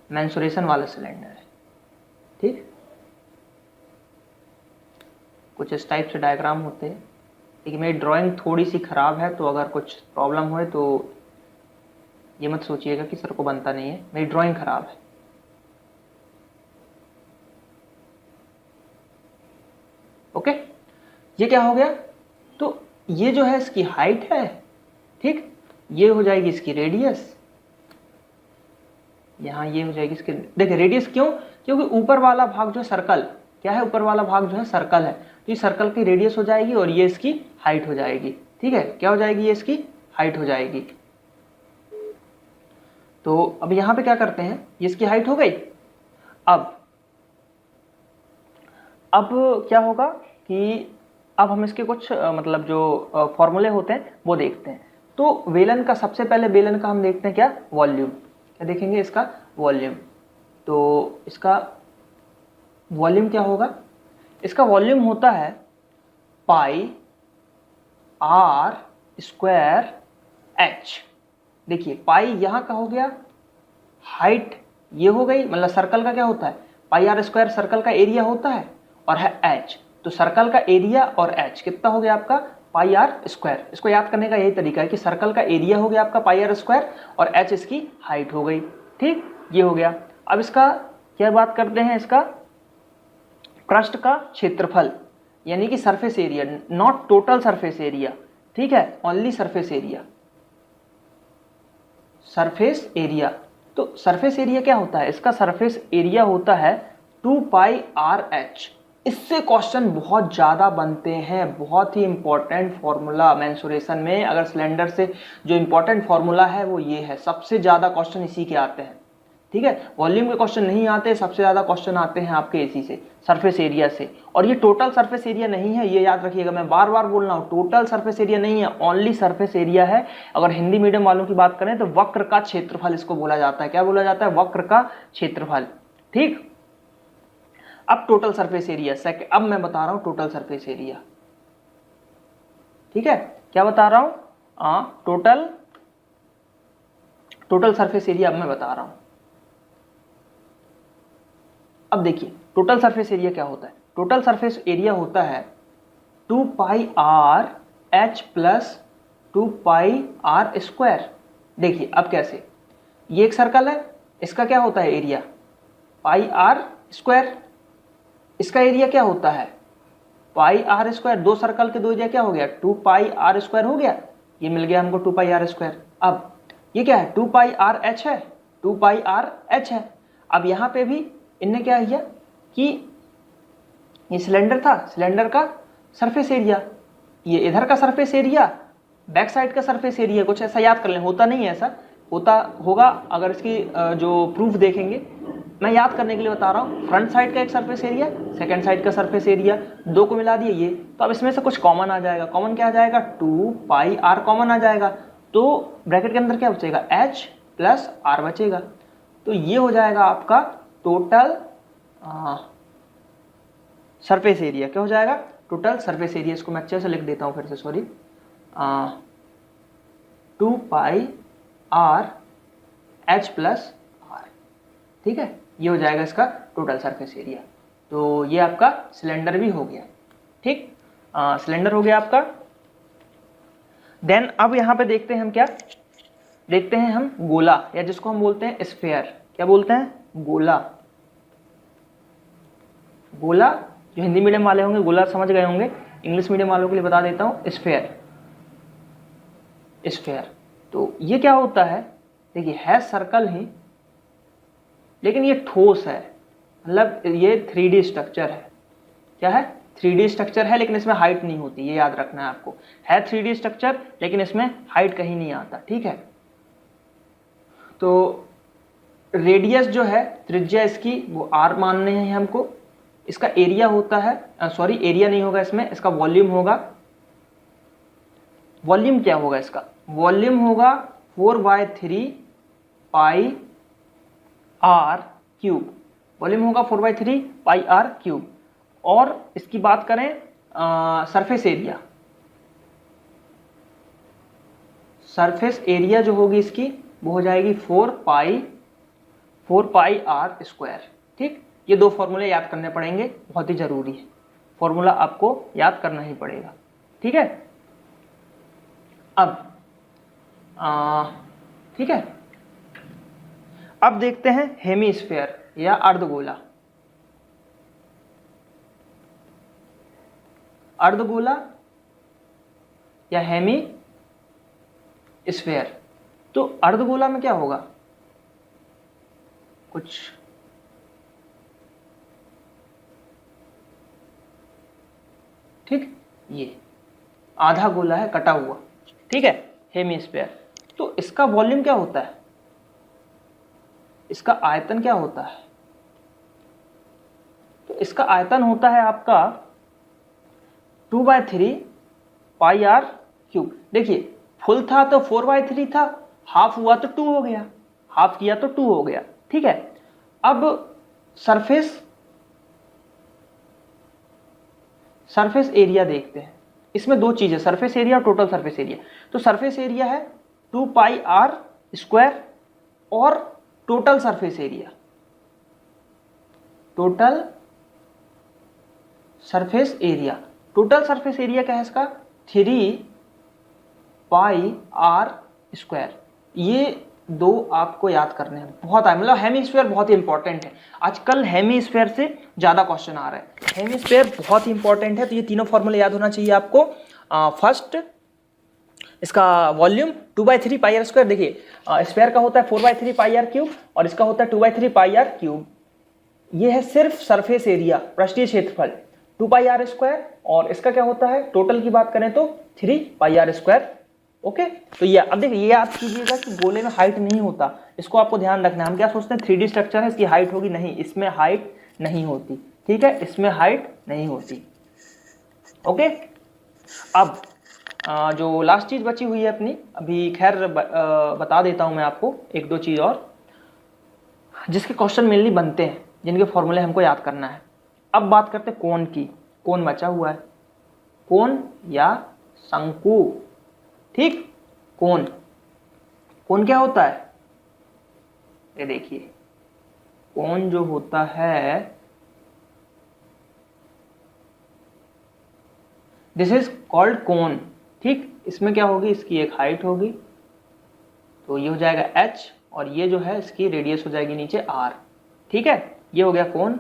मेंसुरेशन वाला सिलेंडर है, ठीक। कुछ इस टाइप से डायग्राम होते हैं, लेकिन मेरी ड्राइंग थोड़ी सी खराब है, तो अगर कुछ प्रॉब्लम हो तो ये मत सोचिएगा कि सर को बनता नहीं है, मेरी ड्राइंग खराब है। ओके, ये क्या हो गया, तो ये जो है इसकी हाइट है, ठीक, ये हो जाएगी इसकी रेडियस, यहां ये हो जाएगी इसकी, देखिए रेडियस क्यों, क्योंकि ऊपर वाला भाग जो सर्कल क्या है, ऊपर वाला भाग जो है सर्कल है, तो ये सर्कल की रेडियस हो जाएगी और ये इसकी हाइट हो जाएगी, ठीक है, क्या हो जाएगी, ये इसकी हाइट हो जाएगी। तो अब यहां पे क्या करते हैं, ये इसकी हाइट हो गई। अब क्या होगा कि अब हम इसके कुछ मतलब जो फॉर्मूले होते हैं वो देखते हैं। तो वेलन का, सबसे पहले वेलन का हम देखते हैं क्या, वॉल्यूम, क्या देखेंगे, इसका वॉल्यूम। तो इसका वॉल्यूम क्या होगा, इसका वॉल्यूम होता है पाई आर स्क्वायर एच। देखिए पाई यहाँ का हो गया, हाइट ये हो गई, मतलब सर्कल का क्या होता है, पाई आर स्क्वायर सर्कल का एरिया होता है, और है एच, तो सर्कल का एरिया और एच कितना हो गया आपका, पाई आर स्क्वायर। इसको याद करने का यही तरीका है कि सर्कल का एरिया हो गया आपका पाई आर स्क्वायर और एच इसकी हाइट हो गई, ठीक, ये हो गया। अब इसका क्या बात करते हैं, इसका पृष्ठ का क्षेत्रफल, यानी कि surface area, not total surface area, ठीक है, only surface area, surface area. तो सरफेस एरिया क्या होता है, इसका सरफेस एरिया होता है 2 पाई आर एच। इससे क्वेश्चन बहुत ज़्यादा बनते हैं, बहुत ही इंपॉर्टेंट फॉर्मूला मेंसुरेशन में। अगर सिलेंडर से जो इंपॉर्टेंट फॉर्मूला है वो ये है, सबसे ज़्यादा क्वेश्चन इसी के आते हैं, ठीक है। वॉल्यूम के क्वेश्चन नहीं आते, सबसे ज़्यादा क्वेश्चन आते हैं आपके इसी से, सरफेस एरिया से। और ये टोटल सरफेस एरिया नहीं है, ये याद रखिएगा, मैं बार बार बोल रहा हूँ, टोटल सरफेस एरिया नहीं है, ओनली सरफेस एरिया है। अगर हिंदी मीडियम वालों की बात करें तो वक्र का क्षेत्रफल इसको बोला जाता है, क्या बोला जाता है, वक्र का क्षेत्रफल, ठीक। अब टोटल सरफेस एरिया अब मैं बता रहा हूं टोटल सरफेस एरिया, ठीक है, क्या बता रहा हूं, टोटल सरफेस एरिया अब मैं बता रहा हूं। अब देखिए टोटल सरफेस एरिया क्या होता है, टोटल सरफेस एरिया होता है 2 pi R H plus 2 pi R square. देखिए अब कैसे, ये एक सर्कल है, इसका क्या होता है एरिया, पाई आर स्क्वायर, इसका एरिया क्या होता है, पाई आर स्क्वायर, दो सर्कल के दो एरिया क्या हो गया, 2 पाई आर स्क्वायर हो गया, ये मिल गया हमको 2 पाई आर स्क्वायर। अब ये क्या है, 2 पाई आर एच है, 2 पाई आर एच है। अब यहाँ पे भी इनने क्या किया कि ये सिलेंडर था, सिलेंडर का सरफेस एरिया, ये इधर का सरफेस एरिया, बैक साइड का सरफेस एरिया, कुछ ऐसा याद कर लें, होता नहीं है ऐसा, होता होगा अगर इसकी जो प्रूफ देखेंगे। मैं याद करने के लिए बता रहा हूँ, फ्रंट साइड का एक सरफेस एरिया, सेकंड साइड का सरफेस एरिया, दो को मिला दिए ये, तो अब इसमें से कुछ कॉमन आ जाएगा, कॉमन क्या आ जाएगा, 2 पाई आर कॉमन आ जाएगा, तो ब्रैकेट के अंदर क्या बचेगा, एच प्लस आर बचेगा। तो ये हो जाएगा आपका टोटल सरफेस एरिया, क्या हो जाएगा, टोटल सरफेस एरिया। इसको मैं अच्छे से लिख देता हूँ फिर से, sorry, 2 pi R H plus R, ठीक है, ये हो जाएगा इसका टोटल सरफेस एरिया। तो ये आपका सिलेंडर भी हो गया, ठीक, सिलेंडर हो गया आपका। देन अब यहाँ पे देखते हैं हम क्या देखते हैं, हम गोला, या जिसको हम बोलते हैं स्फेयर, क्या बोलते हैं, गोला। गोला जो हिंदी मीडियम वाले होंगे गोला समझ गए होंगे, इंग्लिश मीडियम वालों के लिए बता देता हूँ, स्फेयर। स्फेयर तो ये क्या होता है, देखिए है सर्कल ही लेकिन ये ठोस है, मतलब ये 3D स्ट्रक्चर है। क्या है? 3D स्ट्रक्चर है लेकिन इसमें हाइट नहीं होती, ये याद रखना है आपको। है 3D स्ट्रक्चर लेकिन इसमें हाइट कहीं नहीं आता, ठीक है। तो रेडियस जो है, त्रिज्या इसकी वो r मानने हैं हमको। इसका एरिया होता है, सॉरी एरिया नहीं होगा इसमें, इसका वॉल्यूम होगा। वॉल्यूम क्या होगा इसका? वॉल्यूम होगा 4/3 पाई r क्यूब। वॉल्यूम होगा 4/3 पाई r क्यूब। और इसकी बात करें सरफेस एरिया, सरफेस एरिया जो होगी इसकी वो हो जाएगी 4 पाई r स्क्वायर। ठीक, ये दो फॉर्मूले याद करने पड़ेंगे, बहुत ही जरूरी है, फॉर्मूला आपको याद करना ही पड़ेगा, ठीक है। अब ठीक है, अब देखते हैं हेमीस्फीयर या अर्धगोला। अर्धगोला या हेमी स्फीयर। तो अर्धगोला में क्या होगा, कुछ ठीक, ये आधा गोला है कटा हुआ, ठीक है, हेमीस्फीयर। तो इसका वॉल्यूम क्या होता है, इसका आयतन क्या होता है? तो इसका आयतन होता है आपका 2/3 पाई r क्यूब। देखिए फुल था तो 4/3 था, हाफ हुआ तो 2 हो गया, हाफ किया तो 2 हो गया, ठीक है। अब सरफेस एरिया देखते हैं। इसमें दो चीजें, सरफेस एरिया और टोटल सरफेस एरिया। तो सरफेस एरिया है 2 पाई r स्क्वायर और total surface area, total surface area, total surface area क्या है इसका 3 पाई r स्क्वायर। ये दो आपको याद करने हैं, बहुत है, मतलब हेमीस्फीयर बहुत ही इंपॉर्टेंट है। आजकल हेमीस्फीयर से ज्यादा क्वेश्चन आ रहा है, हेमीस्फीयर बहुत ही इंपॉर्टेंट है। तो ये तीनों फॉर्मूले याद होना चाहिए आपको। फर्स्ट इसका वॉल्यूम 2/3 पाई r स्क्वायर। देखिए स्फीयर का होता है 4/3 पाई r क्यूब और इसका होता है 2/3 पाई r क्यूब। ये है सिर्फ सरफेस एरिया, पृष्ठीय क्षेत्रफल 2 पाई r स्क्वायर, और इसका क्या होता है टोटल की बात करें तो 3 पाई r स्क्वायर। ओके, तो ये अब देखिए ये याद कीजिएगा कि गोले में हाइट नहीं होता, इसको आपको ध्यान रखना है। हम क्या सोचते हैं 3D स्ट्रक्चर है इसकी हाइट होगी, नहीं, इसमें हाइट नहीं होती, ठीक है, इसमें हाइट नहीं होती। ओके, अब जो लास्ट चीज बची हुई है अपनी, अभी खैर बता देता हूं मैं आपको एक दो चीज और जिसके क्वेश्चन मेनली बनते हैं, जिनके फॉर्मूले हमको याद करना है। अब बात करते हैं कोण की। कोण बचा हुआ है, कोण या शंकु, ठीक। कोण, कोण क्या होता है, ये देखिए कोण जो होता है दिस इज कॉल्ड कोण, ठीक। इसमें क्या होगी, इसकी एक हाइट होगी तो ये हो जाएगा h, और ये जो है इसकी रेडियस हो जाएगी नीचे r, ठीक है। ये हो गया कोण,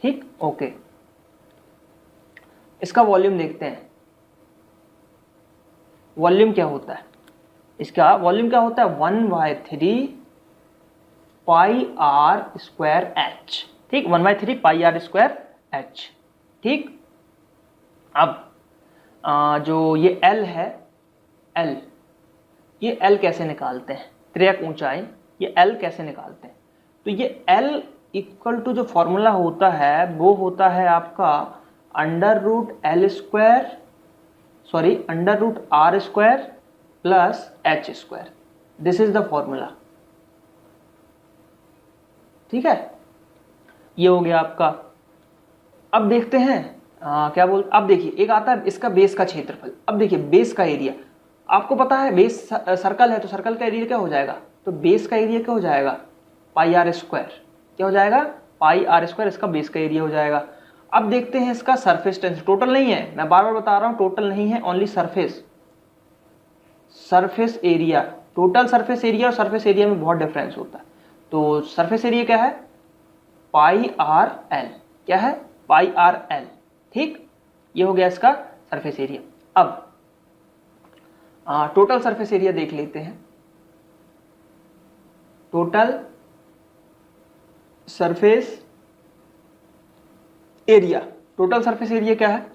ठीक, ओके। इसका वॉल्यूम देखते हैं, वॉल्यूम क्या होता है, इसका वॉल्यूम क्या होता है 1/3 पाई r स्क्वायर h, ठीक, 1/3 पाई r स्क्वायर h, ठीक। अब जो ये L है, L, ये L कैसे निकालते हैं, त्रियक ऊंचाई, ये L कैसे निकालते हैं? तो ये L इक्वल टू जो फॉर्मूला होता है वो होता है आपका √L square, sorry √R square plus H square. This is the formula, ठीक है। ये हो गया आपका। अब देखते हैं क्या बोल, अब देखिए एक आता है इसका बेस का क्षेत्रफल। अब देखिए बेस का एरिया, आपको पता है बेस सर्कल है तो सर्कल का एरिया क्या हो जाएगा, तो बेस का एरिया क्या हो जाएगा पाई r स्क्वायर, क्या हो जाएगा पाई r स्क्वायर, इसका बेस का एरिया हो जाएगा। अब देखते हैं इसका सरफेस टेंस, टोटल नहीं है, मैं बार बार बता रहा हूं टोटल नहीं है, only surface, surface area. Total surface area और सरफेस एरिया में बहुत डिफरेंस होता है। तो सरफेस एरिया क्या है पाई r l, क्या है पाई आर एल। ठीक, ये हो गया इसका सरफेस एरिया। अब टोटल सरफेस एरिया देख लेते हैं। Total surface area, total surface area क्या है?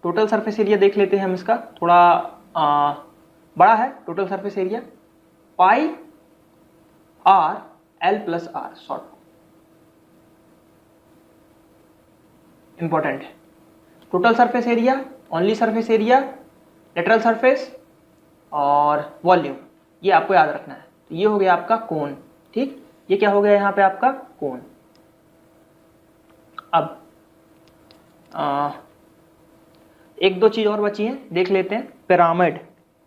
टोटल सरफेस एरिया देख लेते हैं हम, इसका थोड़ा बड़ा है total surface area, pi R L plus R, short important है। Total surface area, only surface area, lateral surface और वॉल्यूम, ये आपको याद रखना है। तो ये हो गया आपका कोन। ठीक, ये क्या हो गया यहाँ पे आपका कोन। अब एक दो चीज और बची है, देख लेते हैं। पिरामिड,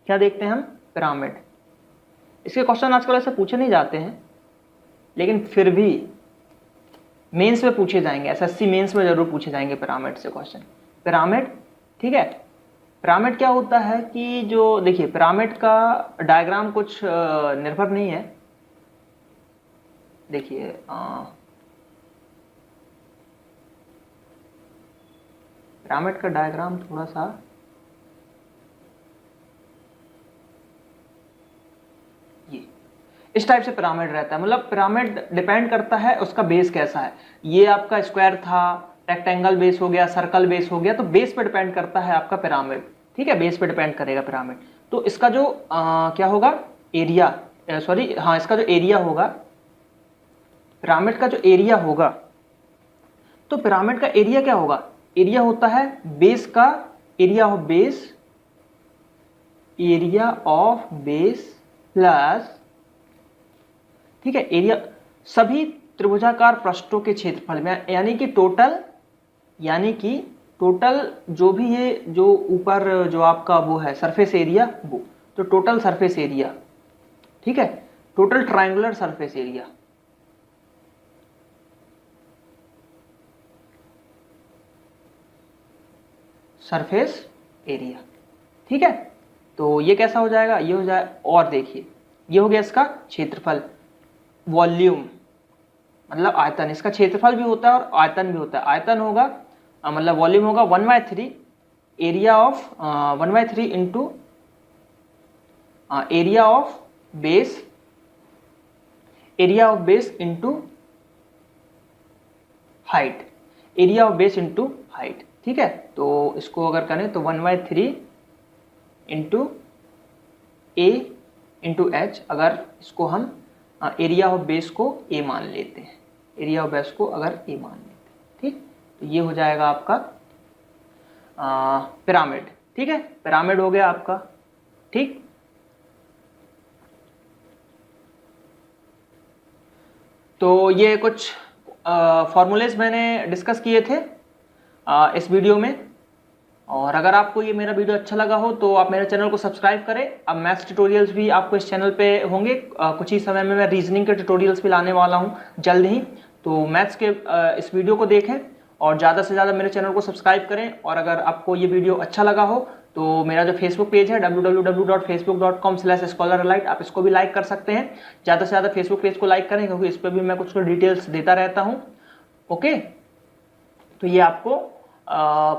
क्या देखते हैं हम? पिरामिड। इसके क्वेश्चन आजकल ऐसे पूछे नहीं जाते हैं, लेकिन फिर भी मेंस में पूछे जाएंगे, एसएससी मेंस में जरूर पूछे जाएंगे पिरामिड से क्वेश्चन। पिरामिड, ठीक है। पिरामिड क्या होता है कि जो देखिए पिरामिड का डायग्राम कुछ निर्भर नहीं है। देखिए पिरामिड का डायग्राम थोड़ा सा ये इस टाइप से पिरामिड रहता है। मतलब पिरामिड डिपेंड करता है उसका बेस कैसा है। ये आपका स्क्वायर था, रेक्टेंगल बेस हो गया, सर्कल बेस हो गया, तो बेस पे डिपेंड करता है आपका पिरामिड। ठीक है, बेस पे डिपेंड करेगा पिरामिड। तो इसका जो क्या होगा एरिया, सॉरी हाँ, इसका जो एरिया होगा, पिरामिड का जो एरिया होगा, तो पिरामिड का एरिया क्या होगा? एरिया होता है बेस का, area of base, area of base plus, ठीक है, एरिया सभी त्रिभुजाकार पृष्ठों के क्षेत्रफल में, यानी कि टोटल जो भी ये जो ऊपर जो आपका वो है सरफेस एरिया, वो तो टोटल सरफेस एरिया, ठीक है, total triangular surface area, surface area. ठीक है, तो ये कैसा हो जाएगा? ये हो जाए, और देखिए ये हो गया इसका क्षेत्रफल, वॉल्यूम मतलब आयतन। इसका क्षेत्रफल भी होता है और आयतन भी होता है। आयतन होगा मतलब वॉल्यूम होगा 1/3 area of 1/3 into area of base, area of base into height, area of base into height. ठीक है, तो इसको अगर करें तो 1/3 इंटू ए इंटू एच, अगर इसको हम एरिया ऑफ बेस को ए मान लेते हैं, एरिया ऑफ बेस को अगर ए मान लेते हैं, ठीक, तो ये हो जाएगा आपका पिरामिड। ठीक है, पिरामिड हो गया आपका। ठीक, तो ये कुछ फॉर्मूलेज मैंने डिस्कस किए थे इस वीडियो में। और अगर आपको ये मेरा वीडियो अच्छा लगा हो तो आप मेरे चैनल को सब्सक्राइब करें। अब मैथ्स ट्यूटोरियल्स भी आपको इस चैनल पे होंगे। कुछ ही समय में मैं रीजनिंग के ट्यूटोरियल्स भी लाने वाला हूँ जल्द ही। तो मैथ्स के इस वीडियो को देखें और ज़्यादा से ज़्यादा मेरे चैनल को सब्सक्राइब करें। और अगर आपको ये वीडियो अच्छा लगा हो तो मेरा जो फेसबुक पेज है www.facebook.com/scholaralite, आप इसको भी लाइक कर सकते हैं। ज़्यादा से ज़्यादा फेसबुक पेज को लाइक करें, क्योंकि इस पर भी मैं कुछ डिटेल्स देता रहता हूँ। ओके, तो ये आपको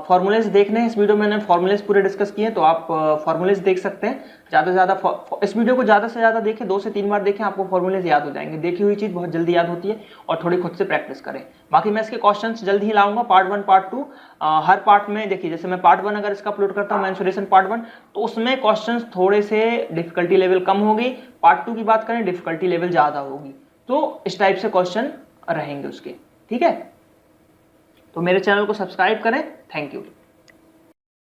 फॉर्मूलेज देखने हैं। इस वीडियो में मैंने फॉर्मूलेज पूरे डिस्कस किए हैं, तो आप फॉर्मूलेज देख सकते हैं। ज़्यादा से ज़्यादा इस वीडियो को ज़्यादा से ज़्यादा देखें, 2 से 3 बार देखें, आपको फॉर्मूलेज याद हो जाएंगे। देखी हुई चीज़ बहुत जल्दी याद होती है, और थोड़ी खुद से प्रैक्टिस करें। बाकी मैं इसके क्वेश्चंस जल्द ही लाऊंगा, पार्ट 1 पार्ट 2। हर पार्ट में देखिए, जैसे मैं पार्ट 1 अगर इसका अपलोड करता हूँ, मेंसुरेशन पार्ट 1, तो उसमें क्वेश्चंस थोड़े से डिफिकल्टी लेवल कम होगी। पार्ट 2 की बात करें, डिफिकल्टी लेवल ज़्यादा होगी। तो इस टाइप से क्वेश्चन रहेंगे उसके। ठीक है, तो मेरे चैनल को सब्सक्राइब करें। Thank you.